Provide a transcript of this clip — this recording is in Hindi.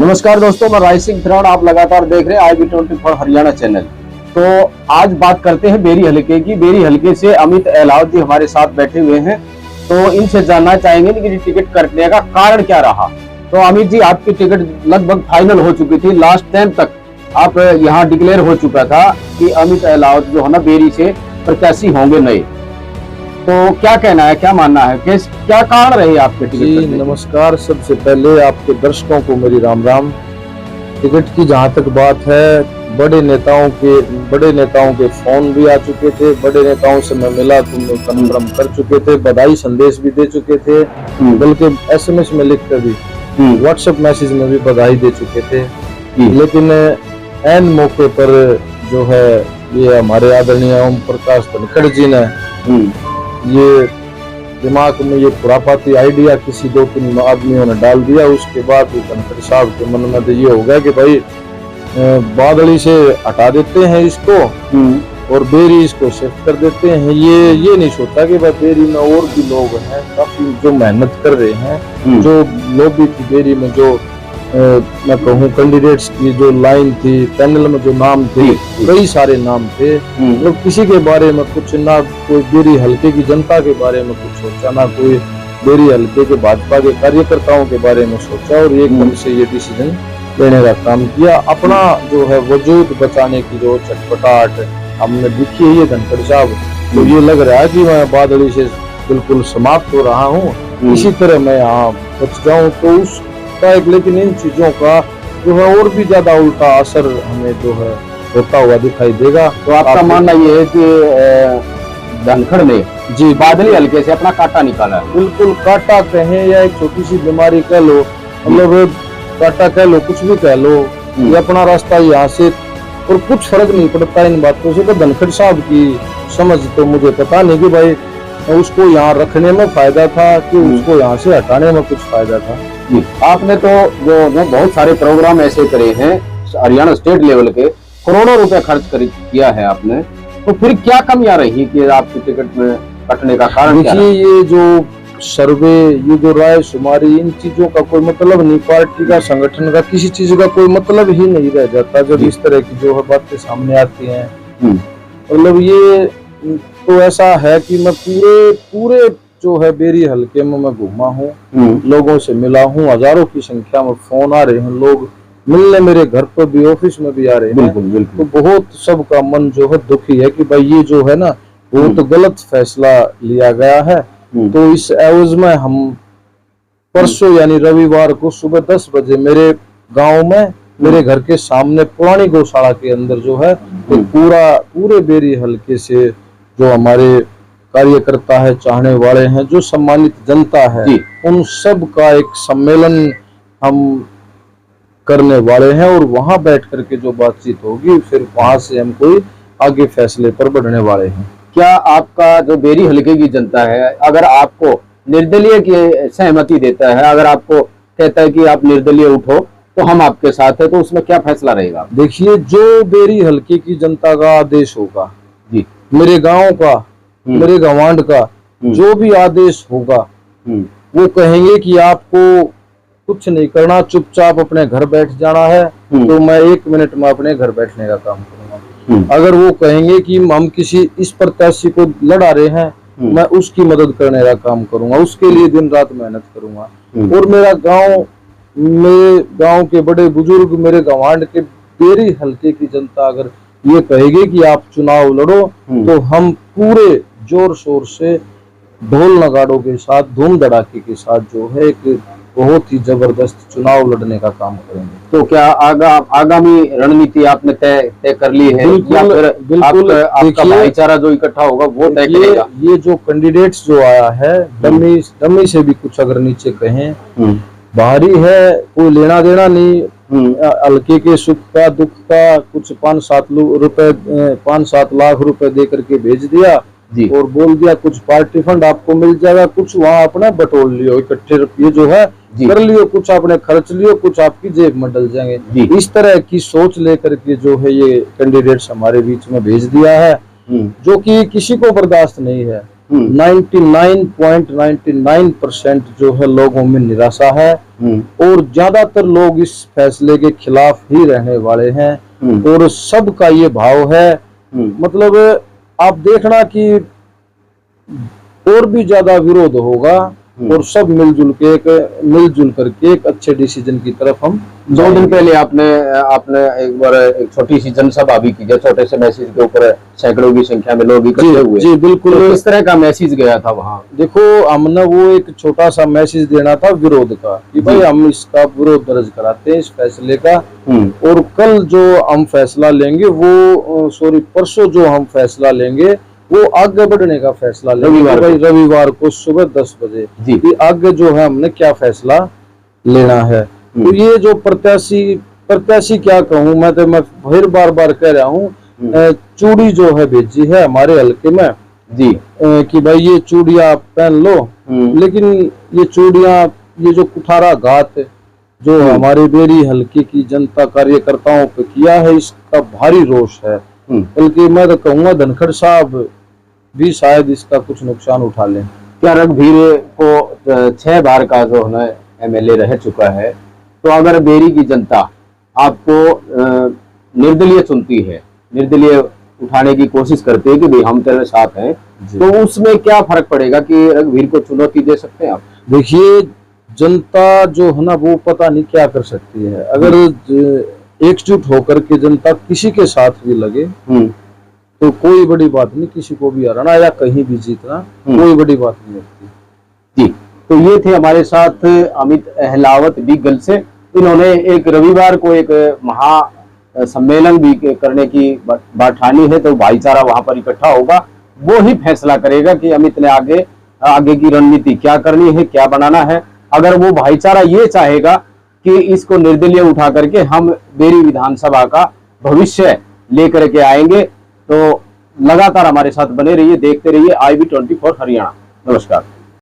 नमस्कार दोस्तों, मैं राय सिंह फिरौन। आप लगातार देख रहे हैं IB24 हरियाणा चैनल। तो आज बात करते हैं बेरी हलके की। बेरी हलके से अमित एलावत जी हमारे साथ बैठे हुए हैं, तो इनसे जानना चाहेंगे कि टिकट कटने का कारण क्या रहा। तो अमित जी, आपकी टिकट लगभग फाइनल हो चुकी थी। लास्ट टाइम तक आप यहाँ डिक्लेयर हो चुका था कि अमित एलावत जो है ना बेरी से प्रत्याशी होंगे नए। तो क्या कहना है, क्या मानना है, क्या कारण रहे आपके टिकट? जी नमस्कार, सबसे पहले आपके दर्शकों को मेरी राम राम। टिकट की जहां तक बात है, बड़े नेताओं के फोन भी आ चुके थे, बड़े नेताओं से मैं मिला तो कन्फर्म कर चुके थे, बधाई संदेश भी दे चुके थे, बल्कि SMS में लिख कर भी, WhatsApp मैसेज में भी बधाई दे चुके थे। लेकिन एन मौके पर जो है ये हमारे आदरणीय ओम प्रकाश धनखड़ जी ने ये दिमाग में ये खुरापाती आइडिया किसी 2-3 आदमियों ने डाल दिया। उसके बाद धनखड़ साहब के मन में तो ये हो गया कि भाई बादली से हटा देते हैं इसको और बेरी इसको शिफ्ट कर देते हैं। ये नहीं सोचा कि भाई बेरी में और भी लोग हैं काफी जो मेहनत कर रहे हैं, जो लॉबी थी बेरी में, जो मैं कहूँ कैंडिडेट्स की जो लाइन थी, पैनल में जो नाम थे, कई सारे नाम थे। मतलब किसी के बारे में कुछ ना, कोई बेरी हल्के की जनता के बारे में कुछ सोचा, ना कोई बेरी हल्के के भाजपा के कार्यकर्ताओं के बारे में सोचा, और एकदम से ये डिसीजन लेने का काम किया। अपना जो है वजूद बचाने की जो छटपटाहट हमने दिखी है ये धनखड़ साहब, तो ये लग रहा है कि मैं बादली से बिल्कुल समाप्त हो रहा हूँ, इसी तरह मैं यहाँ बच जाऊँ तो उस लेकिन इन चीजों का जो है और भी ज्यादा उल्टा असर हमें जो है होता हुआ दिखाई देगा। तो आपका मानना ये है कि धनखड़ ने जी बादली हल्के से अपना कांटा निकाला है? बिल्कुल, कांटा कहें या एक छोटी सी बीमारी कह लो, मतलब कांटा कह लो, कुछ भी कह लो, ये अपना रास्ता यहाँ से, और कुछ फर्क नहीं पड़ता इन बातों से। तो धनखड़ साहब की समझ तो मुझे पता नहीं कि भाई उसको यहाँ रखने में फायदा था कि उसको यहाँ से हटाने में कुछ फायदा था। आपने तो जो बहुत सारे प्रोग्राम ऐसे करे हैं हरियाणा स्टेट लेवल के, करोड़ों रुपए खर्च किया है आपने, तो फिर क्या कमियां रही कि आपकी टिकट में कटने का कारण क्या? देखिए, ये जो सर्वे, ये जो राय शुमारी, इन चीजों का कोई मतलब नहीं, पार्टी का, संगठन का, किसी चीज का कोई मतलब ही नहीं रह जाता जब इस तरह की जो है बातें सामने आती हैं। मतलब ये तो ऐसा है कि मैं पूरे जो है बेरी हल्के में मैं घूमा हूँ, लोगों से मिला हूँ, हजारों की संख्या में फोन आ रहे हैं, लोग मिलने मेरे घर पर भी, ऑफिस में भी आ रहे हैं। तो बहुत सबका मन जो है दुखी है कि भाई ये जो है ना बहुत गलत फैसला लिया गया है। तो इस एवज में हम परसों यानी रविवार को सुबह 10 बजे मेरे गाँव में, मेरे घर के सामने पुरानी गौशाला के अंदर जो है तो पूरे बेरी हल्के से जो हमारे कार्यकर्ता है, चाहने वाले हैं, जो सम्मानित जनता है, उन सब का एक सम्मेलन हम करने वाले हैं, और वहां बैठ करके जो बातचीत होगी फिर वहां से हम कोई आगे फैसले पर बढ़ने वाले हैं। क्या आपका जो बेरी हल्के की जनता है, अगर आपको निर्दलीय की सहमति देता है, अगर आपको कहता है कि आप निर्दलीय उठो तो हम आपके साथ है, तो उसमें क्या फैसला रहेगा? देखिए, जो बेरी हल्के की जनता का आदेश होगा, जी मेरे गाँव का, मेरे गवांड का जो भी आदेश होगा, वो कहेंगे कि आपको कुछ नहीं करना, चुपचाप अपने घर बैठ जाना है, तो मैं 1 मिनट में अपने घर बैठने का काम करूंगा। अगर वो कहेंगे कि हम किसी इस प्रत्याशी को लड़ा रहे हैं, मैं उसकी मदद करने का काम करूंगा, उसके लिए दिन रात मेहनत करूंगा। और मेरे गाँव के बड़े बुजुर्ग, मेरे गवांड के बेरी हल्के की जनता अगर ये कहेगी कि आप चुनाव लड़ो, तो हम पूरे जोर शोर से ढोल नगाड़ों के साथ, धूम धड़ाके के साथ जो है एक बहुत ही जबरदस्त चुनाव लड़ने का काम करेंगे। तो क्या आगामी रणनीति आपने तय कर ली है? बिल्कुल, आपका भाईचारा जो इकट्ठा होगा वो तय करेगा? ये जो कैंडिडेट्स जो आया है, डमी से भी कुछ अगर नीचे कहें, बाहरी है, कोई लेना देना नहीं, हल्के के सुख का, दुख का, कुछ 5-7 लाख रुपए दे करके भेज दिया और बोल दिया कुछ पार्टी फंड आपको मिल जाएगा, कुछ वहाँ अपना बटोर लियो, इकट्ठे रुपये जो है कर लियो, कुछ आपने खर्च लियो, कुछ आपकी जेब में डल जाएंगे। इस तरह की सोच लेकर के जो है ये कैंडिडेट्स हमारे बीच में भेज दिया है, जो कि किसी को बर्दाश्त नहीं है। 99.99% जो है लोगों में निराशा है और ज्यादातर लोग इस फैसले के खिलाफ ही रहने वाले हैं और सबका ये भाव है। मतलब आप देखना कि और भी ज्यादा विरोध होगा और सब मिलजुल करके एक अच्छे डिसीजन की तरफ हम 2 दिन पहले आपने एक बार एक छोटी सी जनसभा भी की, छोटे से मैसेज के ऊपर सैकड़ों की संख्या में लोग इकट्ठे हुए। जी बिल्कुल। तो किस तरह का मैसेज गया था वहाँ? देखो, हमने वो एक छोटा सा मैसेज देना था विरोध का कि भाई हम इसका विरोध दर्ज कराते हैं इस फैसले का, और कल जो हम फैसला लेंगे वो परसों जो हम फैसला लेंगे वो आगे बढ़ने का फैसला लेंगे रविवार को सुबह 10 बजे कि आगे जो है हमने क्या फैसला लेना है। तो ये जो प्रत्याशी क्या कहूँ, मैं फिर बार बार कह रहा हूँ, चूड़ी जो है भेजी है हमारे हल्के में जी कि भाई ये चूड़ियां पहन लो, लेकिन ये चूड़ियां, ये जो कुठारा घात जो हमारे बेरी हल्के की जनता कार्यकर्ताओं पे किया है इसका भारी रोष है। बल्कि मैं तो कहूँगा धनखड़ साहब भी शायद इसका कुछ नुकसान उठा लें। क्या रघुवीर को 6 बार का जो है MLA रह चुका है, तो अगर बेरी की जनता आपको निर्दलीय चुनती है, निर्दलीय उठाने की कोशिश करती है कि भाई हम तेरे साथ हैं, तो उसमें क्या फर्क पड़ेगा कि रघुवीर को चुनौती दे सकते हैं आप? देखिए, जनता जो है ना वो पता नहीं क्या कर सकती है। अगर एकजुट होकर के जनता किसी के साथ भी लगे तो कोई बड़ी बात नहीं, किसी को भी हराना या कहीं भी जीतना कोई बड़ी बात नहीं होती। जी, तो ये थे हमारे साथ अमित अहलावत बीगल से। इन्होंने एक रविवार को एक महा सम्मेलन भी करने की बात ठानी है, तो भाईचारा वहां पर इकट्ठा होगा, वो ही फैसला करेगा कि अमित ने आगे की रणनीति क्या करनी है, क्या बनाना है। अगर वो भाईचारा ये चाहेगा कि इसको निर्दलीय उठा करके हम बेरी विधानसभा का भविष्य लेकर के आएंगे, तो लगातार हमारे साथ बने रहिए, देखते रहिए IB24 हरियाणा। नमस्कार।